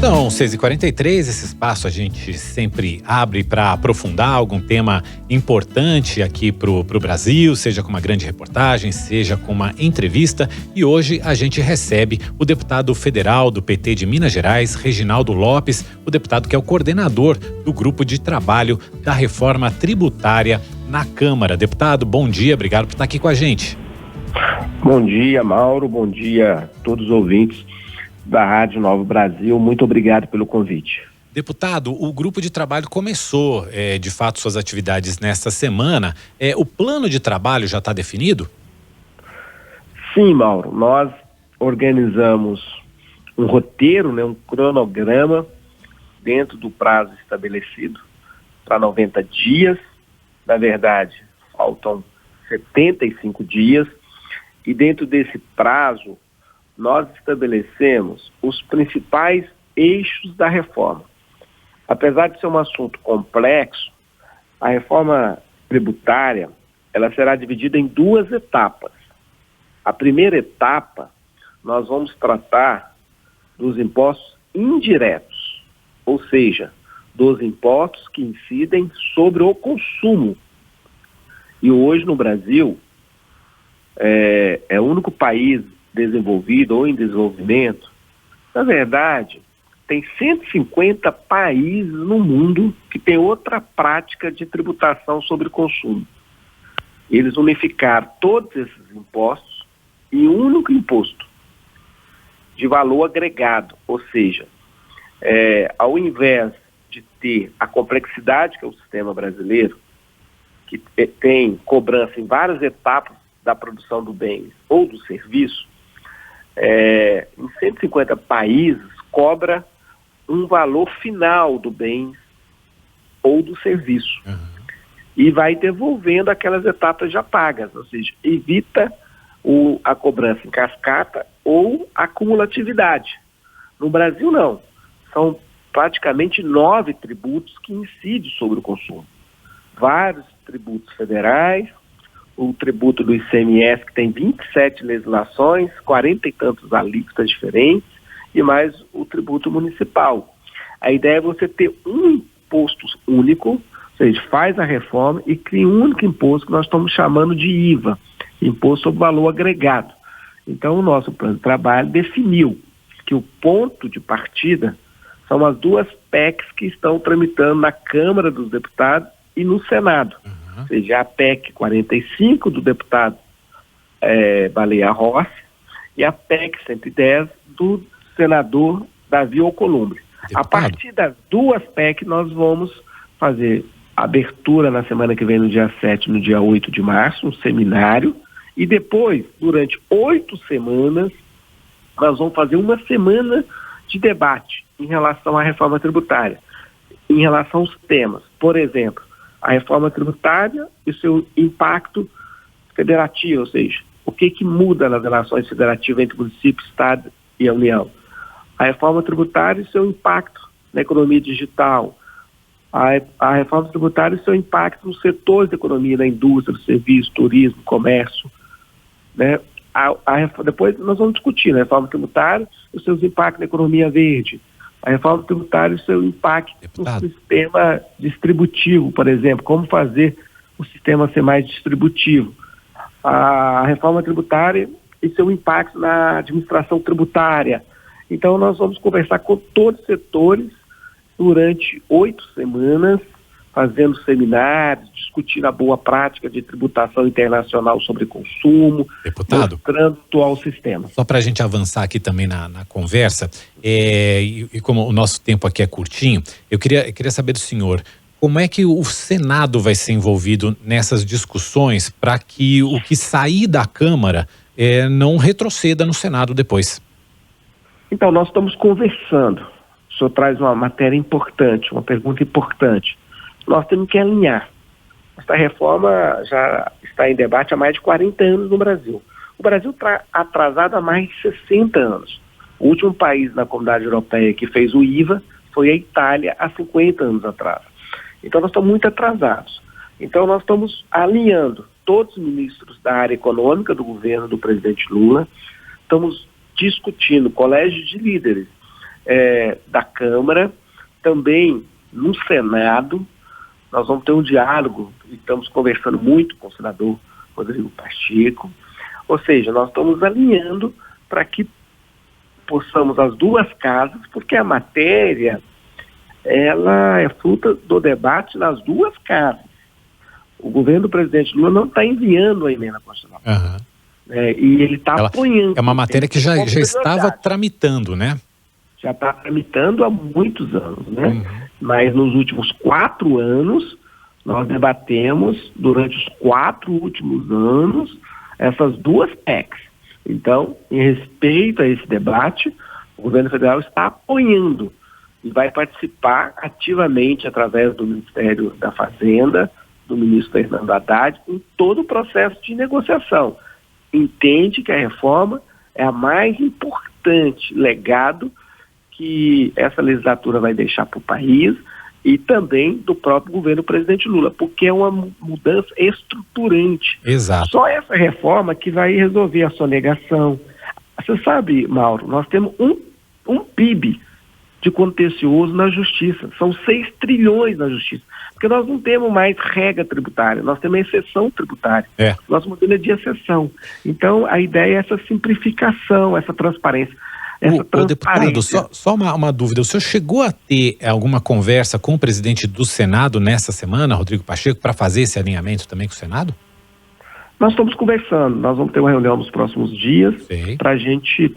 São 6h43, esse espaço a gente sempre abre para aprofundar algum tema importante aqui pro Brasil, seja com uma grande reportagem, seja com uma entrevista. E hoje a gente recebe o deputado federal do PT de Minas Gerais, Reginaldo Lopes, o deputado que é o coordenador do grupo de trabalho da reforma tributária na Câmara. Deputado, bom dia, obrigado por estar aqui com a gente. Bom dia, Mauro, bom dia a todos os ouvintes da Rádio Novo Brasil, muito obrigado pelo convite. Deputado, o grupo de trabalho começou, de fato, suas atividades nesta semana. O plano de trabalho já está definido? Sim, Mauro, nós organizamos um roteiro, um cronograma dentro do prazo estabelecido para 90 dias. Na verdade, faltam 75 dias e dentro desse prazo nós estabelecemos os principais eixos da reforma. Apesar de ser um assunto complexo, a reforma tributária ela será dividida em duas etapas. A primeira etapa, nós vamos tratar dos impostos indiretos, ou seja, dos impostos que incidem sobre o consumo. E hoje no Brasil, é o único país desenvolvido ou em desenvolvimento. Na verdade, tem 150 países no mundo que tem outra prática de tributação sobre o consumo. Eles unificaram todos esses impostos em um único imposto de valor agregado, ou seja, ao invés de ter a complexidade que é o sistema brasileiro, que tem cobrança em várias etapas da produção do bem ou do serviço, em 150 países cobra um valor final do bem ou do serviço. E vai devolvendo aquelas etapas já pagas, ou seja, evita a cobrança em cascata ou acumulatividade. No Brasil não, são praticamente 9 tributos que incidem sobre o consumo. Vários tributos federais, o tributo do ICMS, que tem 27 legislações, 40 e tantos alíquotas diferentes, e mais o tributo municipal. A ideia é você ter um imposto único, ou seja, faz a reforma e cria um único imposto que nós estamos chamando de IVA, Imposto sobre Valor Agregado. Então, o nosso plano de trabalho definiu que o ponto de partida são as duas PECs que estão tramitando na Câmara dos Deputados e no Senado. Ou seja, a PEC 45 do deputado Baleia Rossi e a PEC 110 do senador Davi Alcolumbre. A partir das duas PEC nós vamos fazer abertura na semana que vem, no dia 7 no dia 8 de março, um seminário, e depois, durante 8 semanas, nós vamos fazer uma semana de debate em relação à reforma tributária, em relação aos temas. Por exemplo, a reforma tributária e o seu impacto federativo, ou seja, o que muda nas relações federativas entre município, Estado e a União. A reforma tributária e o seu impacto na economia digital. A reforma tributária e o seu impacto nos setores da economia, na indústria, no serviço, turismo, comércio. Depois nós vamos discutir a reforma tributária e os seus impactos na economia verde. A reforma tributária e o seu impacto no sistema distributivo, por exemplo, como fazer o sistema ser mais distributivo. A reforma tributária e seu impacto na administração tributária. Então, nós vamos conversar com todos os setores durante 8 semanas, fazendo seminários, discutindo a boa prática de tributação internacional sobre consumo, deputado, mostrando o atual sistema. Só para a gente avançar aqui também na conversa, e como o nosso tempo aqui é curtinho, eu queria saber do senhor, como é que o Senado vai ser envolvido nessas discussões para que o que sair da Câmara não retroceda no Senado depois? Então, nós estamos conversando. O senhor traz uma matéria importante, uma pergunta importante. Nós temos que alinhar. Esta reforma já está em debate há mais de 40 anos no Brasil. O Brasil está atrasado há mais de 60 anos. O último país na Comunidade Europeia que fez o IVA foi a Itália há 50 anos atrás. Então nós estamos muito atrasados. Então nós estamos alinhando todos os ministros da área econômica do governo do presidente Lula, estamos discutindo colégio de líderes da Câmara, também no Senado. Nós vamos ter um diálogo, e estamos conversando muito com o senador Rodrigo Pacheco, ou seja, nós estamos alinhando para que possamos as duas casas, porque a matéria, ela é fruto do debate nas duas casas. O governo do presidente Lula não está enviando a emenda constitucional. E ele está apoiando. É uma matéria que já estava tramitando, né? Já está tramitando há muitos anos, né? Mas nos últimos 4 anos, nós debatemos, durante os 4 últimos anos, essas duas PECs. Então, em respeito a esse debate, o governo federal está apoiando e vai participar ativamente através do Ministério da Fazenda, do ministro Fernando Haddad, em todo o processo de negociação. Entende que a reforma é a mais importante legado que essa legislatura vai deixar para o país e também do próprio governo do presidente Lula, porque é uma mudança estruturante. Exato. Só essa reforma que vai resolver a sonegação. Você sabe, Mauro, nós temos um PIB de contencioso na justiça. São 6 trilhões na justiça. Porque nós não temos mais regra tributária, nós temos exceção tributária. Nosso modelo é de exceção. Então, a ideia é essa simplificação, essa transparência. O deputado, só uma dúvida. O senhor chegou a ter alguma conversa com o presidente do Senado nessa semana, Rodrigo Pacheco, para fazer esse alinhamento também com o Senado? Nós estamos conversando. Nós vamos ter uma reunião nos próximos dias para a gente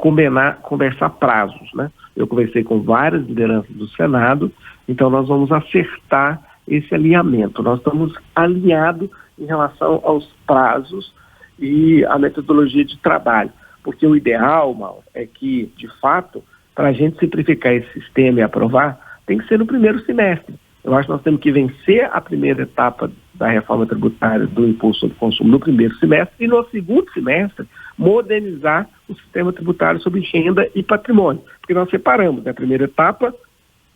conversar prazos, né? Eu conversei com várias lideranças do Senado, então nós vamos acertar esse alinhamento. Nós estamos alinhados em relação aos prazos e a metodologia de trabalho. Porque o ideal, Mauro, é que, de fato, para a gente simplificar esse sistema e aprovar, tem que ser no primeiro semestre. Eu acho que nós temos que vencer a primeira etapa da reforma tributária do imposto sobre consumo no primeiro semestre e no segundo semestre modernizar o sistema tributário sobre renda e patrimônio. Porque nós separamos, na primeira etapa,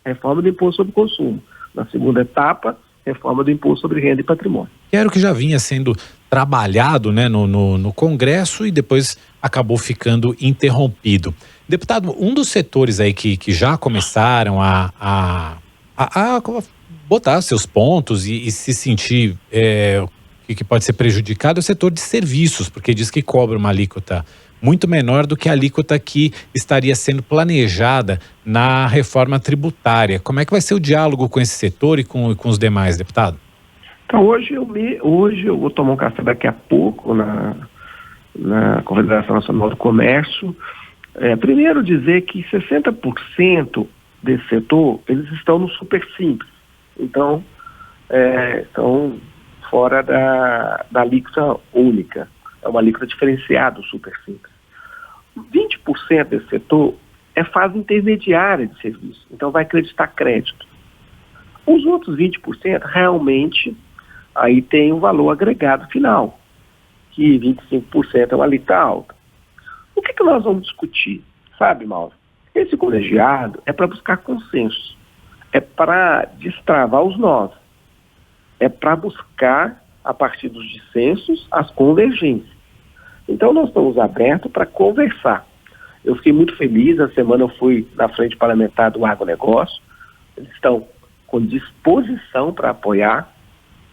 reforma do imposto sobre consumo. Na segunda etapa, reforma do imposto sobre renda e patrimônio. Era o que já vinha sendo trabalhado, né, no Congresso e depois acabou ficando interrompido. Deputado, um dos setores aí que já começaram a botar seus pontos e se sentir que pode ser prejudicado é o setor de serviços, porque diz que cobra uma alíquota muito menor do que a alíquota que estaria sendo planejada na reforma tributária. Como é que vai ser o diálogo com esse setor e com os demais, deputado? Então, hoje eu vou tomar um café daqui a pouco na Confederação Nacional do Comércio. Primeiro dizer que 60% desse setor, eles estão no super simples. Então, estão fora da alíquota única. É uma alíquota diferenciada, o super simples. 20% desse setor é fase intermediária de serviço. Então, vai acreditar crédito. Os outros 20% realmente aí tem um valor agregado final, que 25% é uma alíquota alta. O que nós vamos discutir? Sabe, Mauro? Esse colegiado é para buscar consenso, é para destravar os nós, é para buscar, a partir dos dissensos, as convergências. Então, nós estamos abertos para conversar. Eu fiquei muito feliz, na semana eu fui na frente parlamentar do agronegócio, eles estão com disposição para apoiar,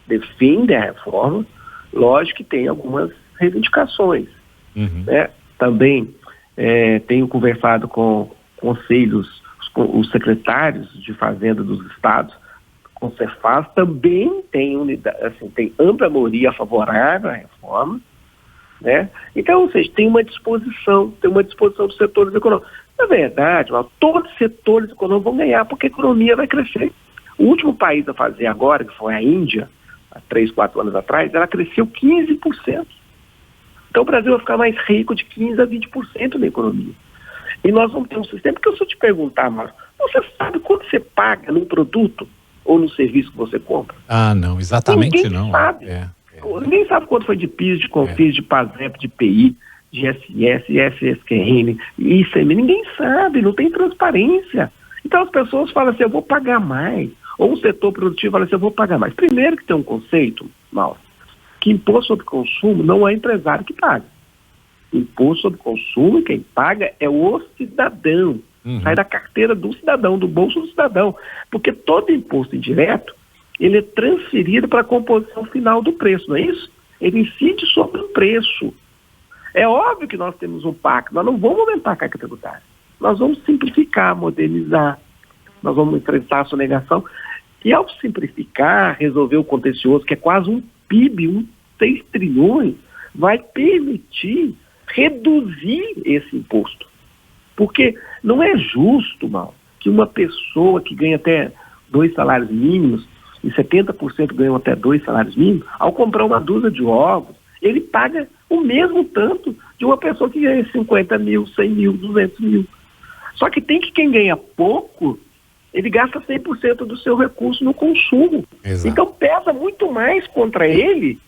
defendem a reforma, lógico que tem algumas reivindicações. Né? Também tenho conversado com conselhos, os secretários de Fazenda dos estados, com o Cefaz, também tem ampla maioria favorável à reforma, né? Então, ou seja, tem uma disposição dos setores econômicos. Na verdade, todos os setores econômicos vão ganhar, porque a economia vai crescer. O último país a fazer agora, que foi a Índia, há 3, 4 anos atrás, ela cresceu 15%. Então o Brasil vai ficar mais rico de 15% a 20% na economia. E nós vamos ter um sistema, porque se eu te perguntar, Marcos, você sabe quanto você paga num produto ou no serviço que você compra? Ah, não, exatamente. Ninguém não. Sabe. Ninguém sabe quanto foi de PIS, de CONFINS, de PASEP, de PI, de ISS, ISSQN, ICM. Ninguém sabe, não tem transparência. Então as pessoas falam assim, eu vou pagar mais. Ou o setor produtivo fala assim, eu vou pagar mais. Primeiro que tem um conceito, Mauro, que imposto sobre consumo não é empresário que paga. Imposto sobre consumo, quem paga é o cidadão. Sai da carteira do cidadão, do bolso do cidadão. Porque todo imposto indireto, ele é transferido para a composição final do preço, não é isso? Ele incide sobre o preço. É óbvio que nós temos um pacto, nós não vamos aumentar a carga tributária. Nós vamos simplificar, modernizar, nós vamos enfrentar a sonegação. E ao simplificar, resolver o contencioso, que é quase um PIB, 6 trilhões, vai permitir reduzir esse imposto. Porque não é justo, mal, que uma pessoa que ganha até 2 salários mínimos, e 70% ganham até 2 salários mínimos, ao comprar uma dúzia de ovos, ele paga o mesmo tanto de uma pessoa que ganha 50 mil, 100 mil, 200 mil. Só que tem que quem ganha pouco, ele gasta 100% do seu recurso no consumo. Exato. Então pesa muito mais contra ele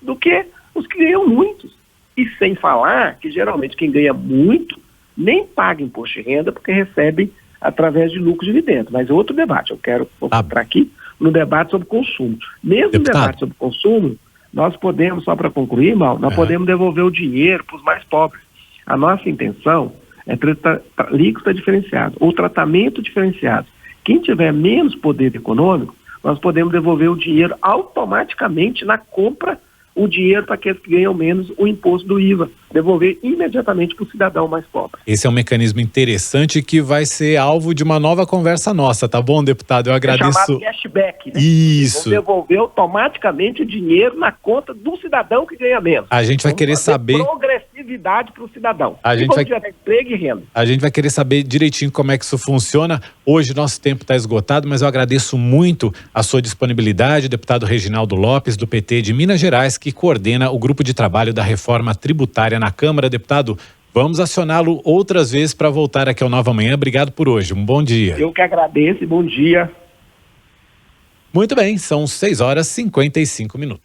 do que os que ganham muito. E sem falar que geralmente quem ganha muito nem paga imposto de renda porque recebe através de lucro e dividendo. Mas é outro debate. Eu quero entrar aqui no debate sobre consumo. Mesmo no debate sobre consumo, nós podemos, só para concluir, Mal, nós podemos devolver o dinheiro para os mais pobres. A nossa intenção é alíquota diferenciado ou tratamento diferenciado. Quem tiver menos poder econômico, nós podemos devolver o dinheiro automaticamente na compra, o dinheiro para aqueles que ganham menos, o imposto do IVA, devolver imediatamente para o cidadão mais pobre. Esse é um mecanismo interessante que vai ser alvo de uma nova conversa nossa, tá bom, deputado? Eu agradeço. É chamado cashback, né? Isso. Devolver automaticamente o dinheiro na conta do cidadão que ganha menos. A gente vai querer saber progressividade para o cidadão. A gente vai gerar emprego e renda. A gente vai querer saber direitinho como é que isso funciona. Hoje nosso tempo está esgotado, mas eu agradeço muito a sua disponibilidade, deputado Reginaldo Lopes, do PT de Minas Gerais, que coordena o grupo de trabalho da reforma tributária na Câmara. Deputado, vamos acioná-lo outras vezes para voltar aqui ao Nova Manhã. Obrigado por hoje. Um bom dia. Eu que agradeço e bom dia. Muito bem, são 6h55.